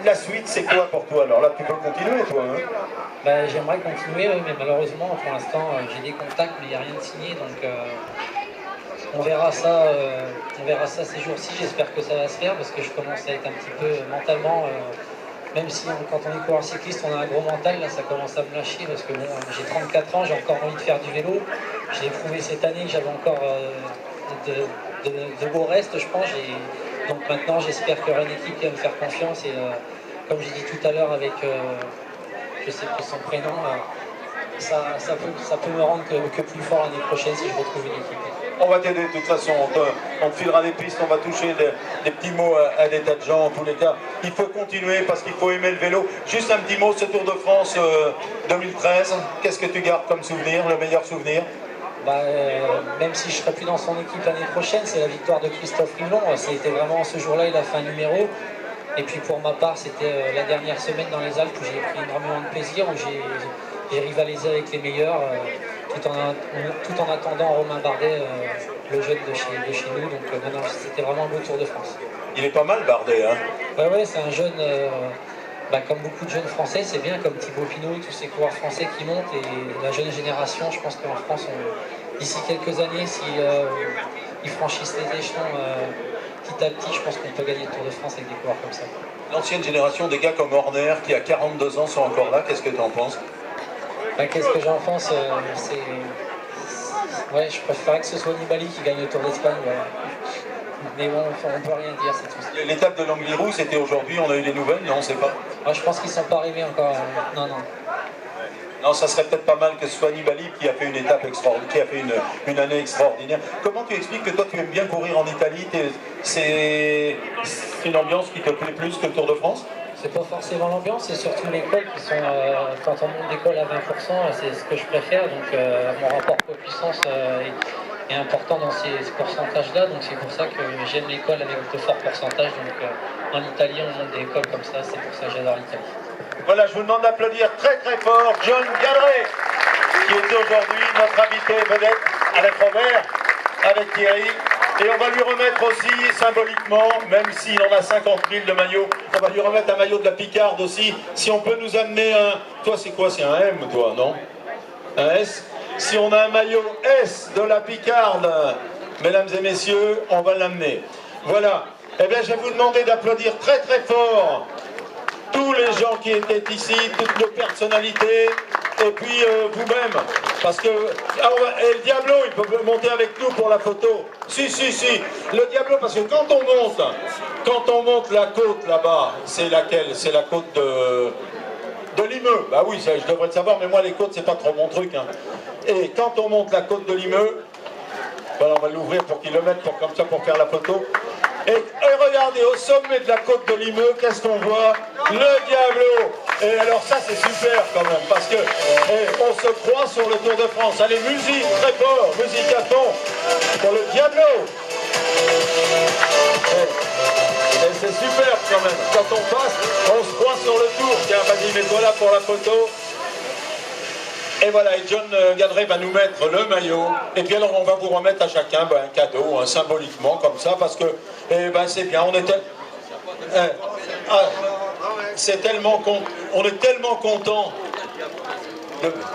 la suite, c'est quoi pour toi? Alors là, tu peux continuer, toi hein? J'aimerais continuer, mais malheureusement, pour l'instant, j'ai des contacts, mais il n'y a rien de signé. Donc, on verra ça ces jours-ci. J'espère que ça va se faire parce que je commence à être un petit peu mentalement, même si quand on est coureur cycliste, on a un gros mental, là ça commence à me lâcher parce que bon, j'ai 34 ans, j'ai encore envie de faire du vélo. J'ai prouvé cette année que j'avais encore de beaux restes, je pense. Donc maintenant, j'espère qu'il y aura une équipe qui va me faire confiance et comme j'ai dit tout à l'heure avec, je sais plus son prénom, ça peut me rendre que plus fort l'année prochaine si je retrouve une équipe. On va t'aider de toute façon, on te filera des pistes, on va toucher des petits mots à des tas de gens en tous les cas. Il faut continuer parce qu'il faut aimer le vélo. Juste un petit mot, ce Tour de France 2013, qu'est-ce que tu gardes comme souvenir, le meilleur souvenir? Même si je ne serai plus dans son équipe l'année prochaine, c'est la victoire de Christophe Riblon. C'était vraiment ce jour-là, il a fait un numéro. Et puis pour ma part, c'était la dernière semaine dans les Alpes où j'ai pris énormément de plaisir, où j'ai rivalisé avec les meilleurs, tout en attendant Romain Bardet, le jeune de chez nous. Donc c'était vraiment un beau Tour de France. Il est pas mal Bardet, hein? Ouais, c'est un jeune, comme beaucoup de jeunes français, c'est bien comme Thibaut Pinot, tous ces coureurs français qui montent. Et la jeune génération, je pense qu'en France, d'ici quelques années, s'ils franchissent les échelons petit à petit, je pense qu'on peut gagner le Tour de France avec des coureurs comme ça. L'ancienne génération, des gars comme Horner, qui a 42 ans, sont encore là, qu'est-ce que tu en penses? Qu'est-ce que j'en pense? Ouais, je préférerais que ce soit Nibali qui gagne le Tour d'Espagne. Voilà. Mais bon, on peut rien dire, c'est tout. L'étape de l'Angliru, c'était aujourd'hui, on a eu des nouvelles, non, on ne sait pas. Je pense qu'ils ne sont pas arrivés encore. Non. Non, ça serait peut-être pas mal que ce soit Nibali qui a fait une étape extraordinaire, qui a fait une année extraordinaire. Comment tu expliques que toi tu aimes bien courir en Italie? C'est une ambiance qui te plaît plus que le Tour de France? C'est pas forcément l'ambiance, c'est surtout l'école qui sont, quand on monte d'école à 20%, c'est ce que je préfère. Donc mon rapport poids-puissance est important dans ces pourcentages-là. Donc c'est pour ça que j'aime l'école avec de forts pourcentages. Donc en Italie, on monte des écoles comme ça, c'est pour ça que j'adore l'Italie. Voilà, je vous demande d'applaudir très fort John Gadret, qui est aujourd'hui notre invité vedette avec Robert, avec Thierry. Et on va lui remettre aussi, symboliquement, même s'il en a 50 000 de maillots, on va lui remettre un maillot de la Picarde aussi. Si on peut nous amener un... Toi, c'est quoi? C'est un M, toi, non? Un S? Si on a un maillot S de la Picarde, mesdames et messieurs, on va l'amener. Voilà. Eh bien, je vais vous demander d'applaudir très fort tous les gens qui étaient ici, toutes nos personnalités, et puis vous-même, parce que... et le Diablo, il peut monter avec nous pour la photo. Si, le Diablo, parce que quand on monte la côte là-bas, c'est laquelle? C'est la côte de Limeux. Bah oui, ça, je devrais le savoir, mais moi les côtes, c'est pas trop mon truc. Hein. Et quand on monte la côte de Limeux, voilà, on va l'ouvrir pour qu'ils le mettent comme ça pour faire la photo. Et regardez, au sommet de la côte de Limeux, qu'est-ce qu'on voit? Le Diablo! Et alors ça c'est super quand même, parce que on se croit sur le Tour de France. Allez, musique très fort, musique à fond pour le Diablo. Et c'est super quand même, quand on passe, on se croit sur le Tour. Tiens, vas-y, mets-toi là pour la photo. Et voilà, et John Gadret va nous mettre le maillot. Et puis alors on va vous remettre à chacun un cadeau, symboliquement comme ça, parce que c'est bien, on était... c'est tellement on est tellement content.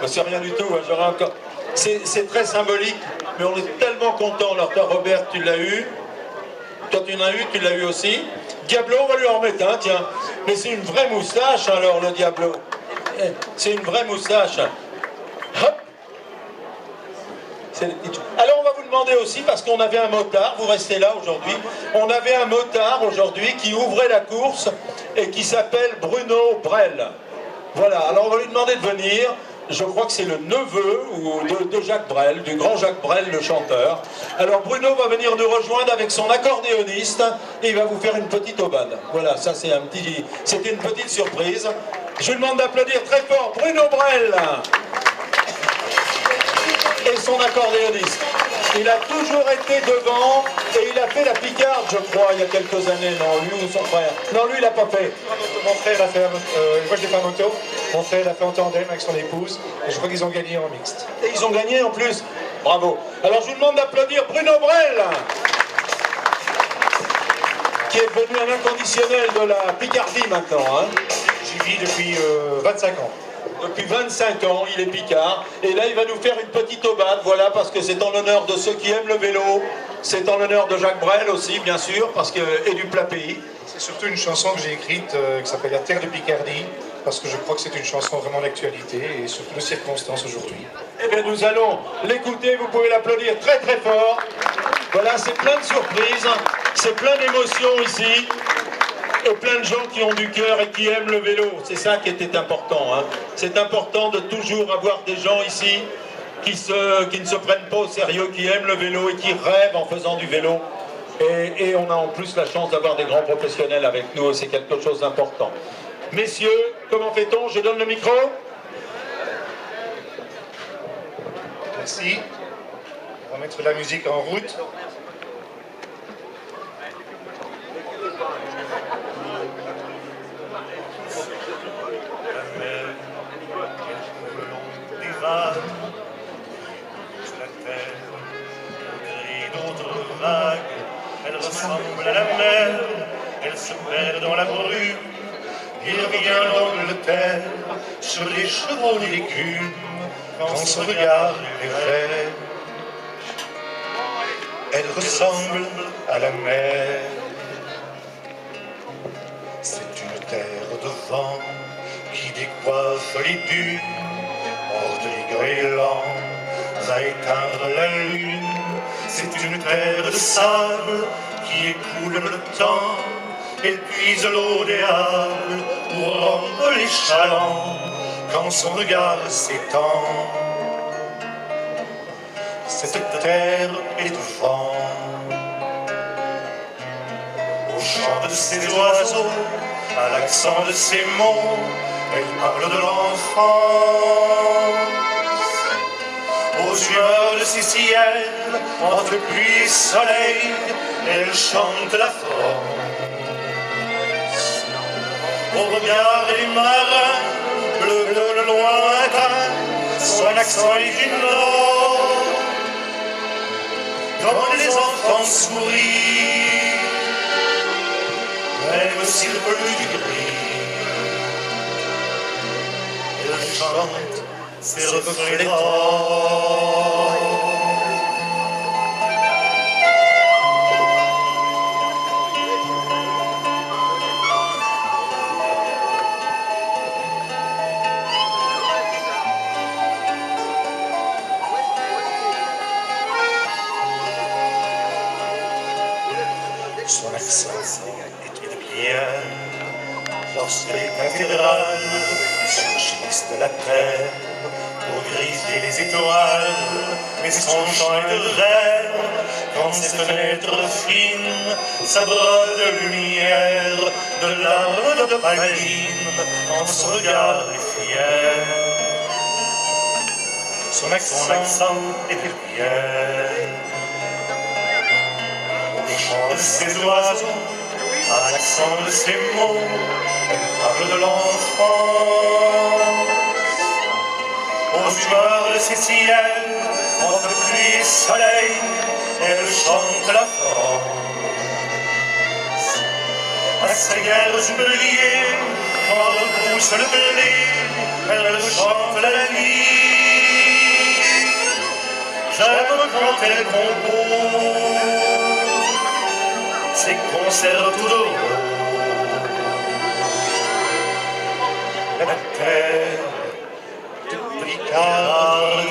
C'est rien du tout, j'aurais encore. C'est très symbolique, mais on est tellement content. Alors toi Robert, tu l'as eu. Toi tu l'as eu, tu l'as eu aussi. Diablo, on va lui en remettre un, tiens. Mais c'est une vraie moustache alors le Diablo. C'est une vraie moustache. Hop. Alors on va vous demander aussi, parce qu'on avait un motard, vous restez là aujourd'hui, on avait un motard aujourd'hui qui ouvrait la course et qui s'appelle Bruno Brel. Voilà, alors on va lui demander de venir, je crois que c'est le neveu de Jacques Brel, du grand Jacques Brel, le chanteur. Alors Bruno va venir nous rejoindre avec son accordéoniste et il va vous faire une petite aubade. Voilà, ça c'était une petite surprise. Je vous demande d'applaudir très fort Bruno Brel et son accordéoniste. Il a toujours été devant et il a fait la picarde, je crois, il y a quelques années. Non, lui ou son frère. Non, lui, il l'a pas fait. Mon frère l'a fait, moi je l'ai fait en moto. Mon frère l'a fait en tandem avec son épouse. Et je crois qu'ils ont gagné en mixte. Et ils ont gagné en plus. Bravo. Alors je vous demande d'applaudir Bruno Brel, qui est devenu un inconditionnel de la Picardie maintenant. J'y vis depuis 25 ans. Depuis 25 ans, il est picard. Et là, il va nous faire une petite aubade, voilà, parce que c'est en l'honneur de ceux qui aiment le vélo. C'est en l'honneur de Jacques Brel aussi, bien sûr, et du plat pays. C'est surtout une chanson que j'ai écrite qui s'appelle La Terre de Picardie, parce que je crois que c'est une chanson vraiment d'actualité et surtout de circonstances aujourd'hui. Eh bien, nous allons l'écouter, vous pouvez l'applaudir très très fort. Voilà, c'est plein de surprises, c'est plein d'émotions ici. Et plein de gens qui ont du cœur et qui aiment le vélo. C'est ça qui était important. C'est important de toujours avoir des gens ici qui ne se prennent pas au sérieux, qui aiment le vélo et qui rêvent en faisant du vélo. Et on a en plus la chance d'avoir des grands professionnels avec nous, et c'est quelque chose d'important. Messieurs, comment fait-on? Je donne le micro. Merci. On va mettre la musique en route. Elle ressemble à la mer, elle se perd dans la brume. Il revient d'Angleterre sur les chevaux d'écume, quand son regard est vert. Elle ressemble à la mer. C'est une terre de vent qui décoiffe les dunes, hors des grêlants à éteindre la lune. C'est une terre de sable qui écoule le temps et puise l'eau des halles pour rendre les chalands quand son regard s'étend. Cette terre est de vent. Au chant de ses oiseaux, à l'accent de ses mots, elle parle de l'enfant. Aux humeurs de ses ciels, entre pluie et soleil, elle chante la France. Au regard des marins, bleu le lointain, son accent est du nord. Quand les enfants sourient, même s'il pleut du gris, elle chante ses reflets d'or. Son accent est de pierre lorsque les cathédrales surgissent de la terre pour griser les étoiles, mais son chant est de rêve quand ses fenêtres fines s'abreuvent de lumière, de larmes de praline, dans son regard est fier. Son accent était fier. Au chant de ses oiseaux, à l'accent de ses mots, elle parle de l'enfance. Aux humeurs de ses ciels, entre pluie et soleil, elle chante la France. À ses guerres jubiliées, quand repousse le blé, elle chante la nuit. J'aime quand elle compose ses concerts tout d'eau. La terre de Picardie.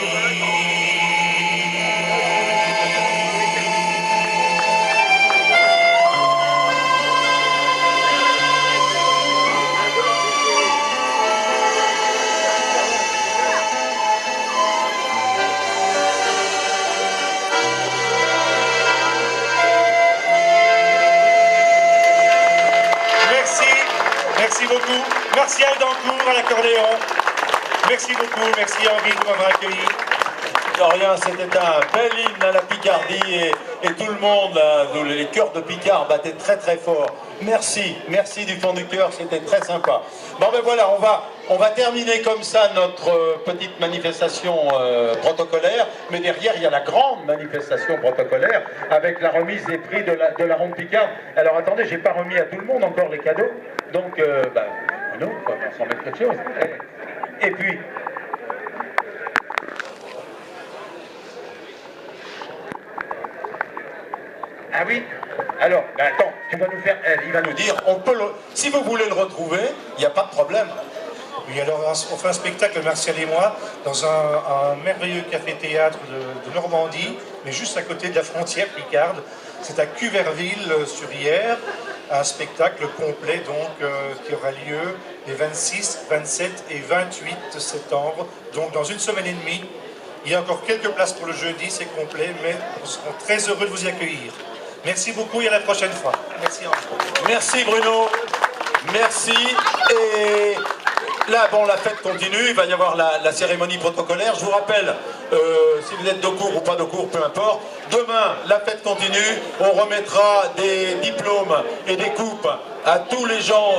Merci beaucoup. Merci à Aldancourt, à l'accordéon. Merci beaucoup. Merci Henri de m'avoir accueilli. De rien, c'était un bel hymne à la Picardie et tout le monde, les chœurs de Picard battaient très très fort. Merci, merci du fond du cœur, c'était très sympa. Bon ben voilà, on va terminer comme ça notre petite manifestation protocolaire, mais derrière il y a la grande manifestation protocolaire avec la remise des prix de la Ronde Picard. Alors attendez, j'ai pas remis à tout le monde encore les cadeaux, donc non, on va s'en mettre quelque chose. Et puis... Ah oui. Alors, attends, tu vas nous faire, il va nous dire, si vous voulez le retrouver, il n'y a pas de problème. Oui, alors on fait un spectacle, Martial et moi, dans un merveilleux café-théâtre de Normandie, mais juste à côté de la frontière picarde. C'est à Cuverville-sur-Yère, un spectacle complet donc qui aura lieu les 26, 27 et 28 septembre, donc dans une semaine et demie. Il y a encore quelques places pour le jeudi, c'est complet, mais nous serons très heureux de vous y accueillir. Merci beaucoup et à la prochaine fois. Merci. Merci Bruno. Merci. Et là, bon, la fête continue. Il va y avoir la cérémonie protocolaire. Je vous rappelle, si vous êtes de cours ou pas de cours, peu importe. Demain, la fête continue. On remettra des diplômes et des coupes à tous les gens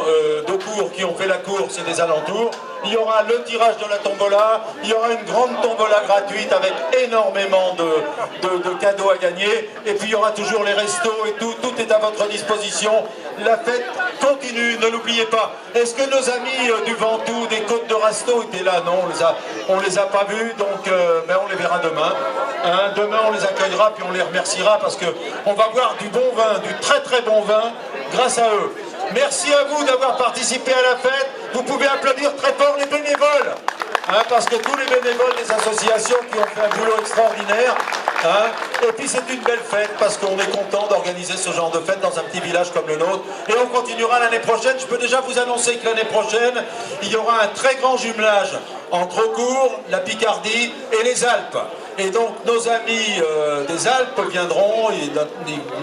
de cours qui ont fait la course et des alentours. Il y aura le tirage de la tombola, il y aura une grande tombola gratuite avec énormément de cadeaux à gagner, et puis il y aura toujours les restos et tout est à votre disposition. La fête continue, ne l'oubliez pas. Est-ce que nos amis du Ventoux, des Côtes de Rasteau étaient là? Non, on les a pas vus, donc on les verra demain. Hein, demain on les accueillera, puis on les remerciera, parce qu'on va boire du bon vin, du très très bon vin, grâce à eux. Merci à vous d'avoir participé à la fête. Vous pouvez applaudir très fort les bénévoles, hein, parce que tous les bénévoles des associations qui ont fait un boulot extraordinaire. Hein, et puis c'est une belle fête, parce qu'on est content d'organiser ce genre de fête dans un petit village comme le nôtre. Et on continuera l'année prochaine. Je peux déjà vous annoncer que l'année prochaine, il y aura un très grand jumelage entre Aucourt, la Picardie et les Alpes. Et donc nos amis des Alpes viendront, et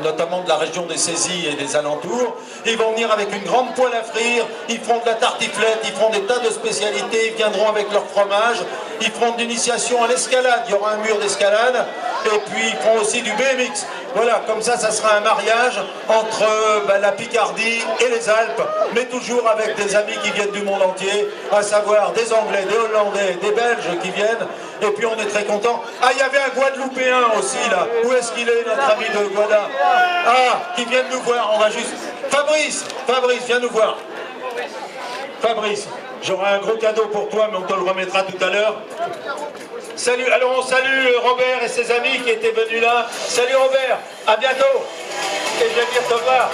notamment de la région des Saisies et des alentours. Ils vont venir avec une grande poêle à frire, ils feront de la tartiflette, ils feront des tas de spécialités, ils viendront avec leur fromage, ils feront de l'initiation à l'escalade, il y aura un mur d'escalade, et puis ils feront aussi du BMX. Voilà, comme ça sera un mariage entre la Picardie et les Alpes, mais toujours avec des amis qui viennent du monde entier, à savoir des Anglais, des Hollandais, des Belges qui viennent, et puis on est très contents. Ah, il y avait un Guadeloupéen aussi là. Où est-ce qu'il est, notre ami de Guada? Ah, qui vient de nous voir. On va juste... Fabrice, viens nous voir. Fabrice, j'aurai un gros cadeau pour toi, mais on te le remettra tout à l'heure. Salut, alors on salue Robert et ses amis qui étaient venus là. Salut Robert, à bientôt. Et je vais venir te voir.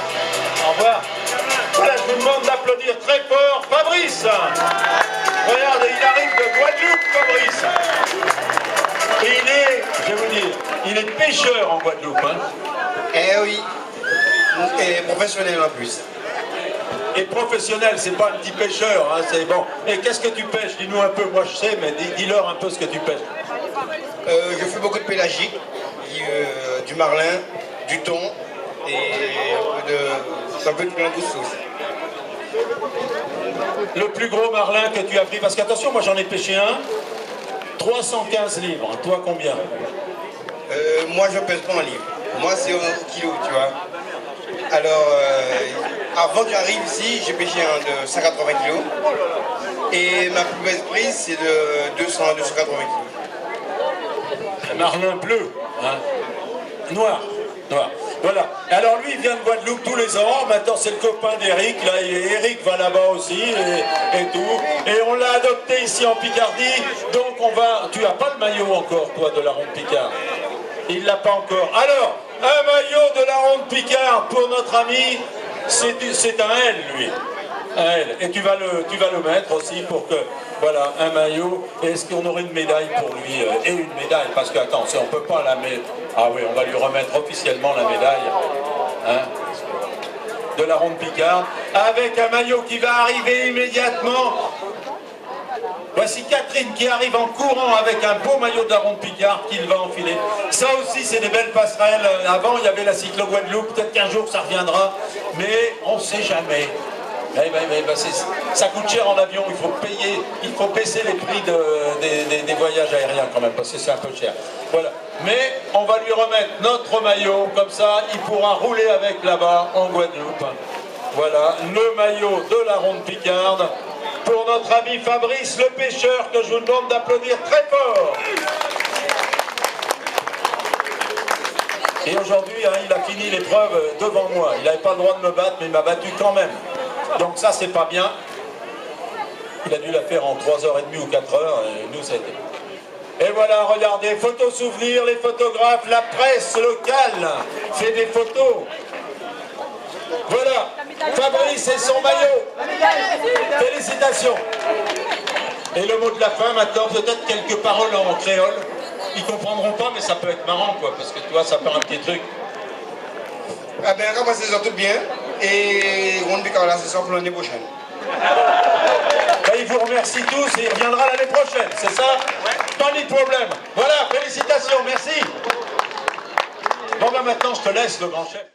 Au revoir. Voilà, je vous demande d'applaudir très fort Fabrice. Regardez, il arrive de Guadeloupe, Fabrice. Et il est, je vais vous dire, il est pêcheur en Guadeloupe. Hein. Eh oui, et professionnel en plus. Et professionnel, c'est pas un petit pêcheur, hein, c'est bon. Et qu'est-ce que tu pêches? Dis-nous un peu, moi je sais, mais dis-leur un peu ce que tu pêches. Je fais beaucoup de pélagique, du marlin, du thon et un peu de langouste aussi. Le plus gros marlin que tu as pris, parce qu'attention, moi j'en ai pêché un, 315 livres. Toi combien? Moi je pèse pas en livres. Moi c'est au kilo, tu vois. Alors, avant que j'arrive ici, j'ai pêché un de 180 kg. Et ma plus belle prise, c'est de 200 à 280 kg. Marlin bleu, hein? Noir, noir. Voilà. Alors lui, il vient de Guadeloupe tous les ans. Maintenant, c'est le copain d'Eric. Là, Eric va là-bas aussi et tout. Et on l'a adopté ici en Picardie. Donc on va... Tu as pas le maillot encore, toi, de la Ronde Picarde? Il l'a pas encore. Alors, un maillot de la Ronde Picarde pour notre ami. C'est un L, lui. Un L. Et tu vas le mettre aussi pour que... Voilà, un maillot. Est-ce qu'on aurait une médaille pour lui? Et une médaille, parce que, attends, on ne peut pas la mettre... Ah oui, on va lui remettre officiellement la médaille. Hein, de la Ronde Picarde. Avec un maillot qui va arriver immédiatement. Voici Catherine qui arrive en courant avec un beau maillot de la Ronde Picarde qu'il va enfiler. Ça aussi, c'est des belles passerelles. Avant, il y avait la Cyclo Guadeloupe. Peut-être qu'un jour, ça reviendra. Mais on ne sait jamais. Ça coûte cher en avion, il faut payer, il faut baisser les prix des voyages aériens quand même, parce que c'est un peu cher. Voilà. Mais on va lui remettre notre maillot, comme ça il pourra rouler avec là-bas en Guadeloupe. Voilà, le maillot de la Ronde Picarde pour notre ami Fabrice le pêcheur, que je vous demande d'applaudir très fort. Et aujourd'hui, hein, il a fini l'épreuve devant moi. Il n'avait pas le droit de me battre, mais il m'a battu quand même. Donc ça, c'est pas bien. Il a dû la faire en 3h30 ou 4h, et nous, ça a été... Et voilà, regardez, photos souvenirs, les photographes, la presse locale fait des photos. Voilà, Fabrice et son maillot. Félicitations. Et le mot de la fin, maintenant, peut-être quelques paroles en créole. Ils comprendront pas, mais ça peut être marrant, quoi, parce que tu vois, ça fait un petit truc. Ah ben, ramassez-en tout bien. Et Ronde Picarde, là, c'est ça pour l'année prochaine. Ben, il vous remercie tous et il reviendra l'année prochaine, c'est ça? Pas de problème. Voilà, félicitations, merci. Bon ben maintenant je te laisse, le grand chef.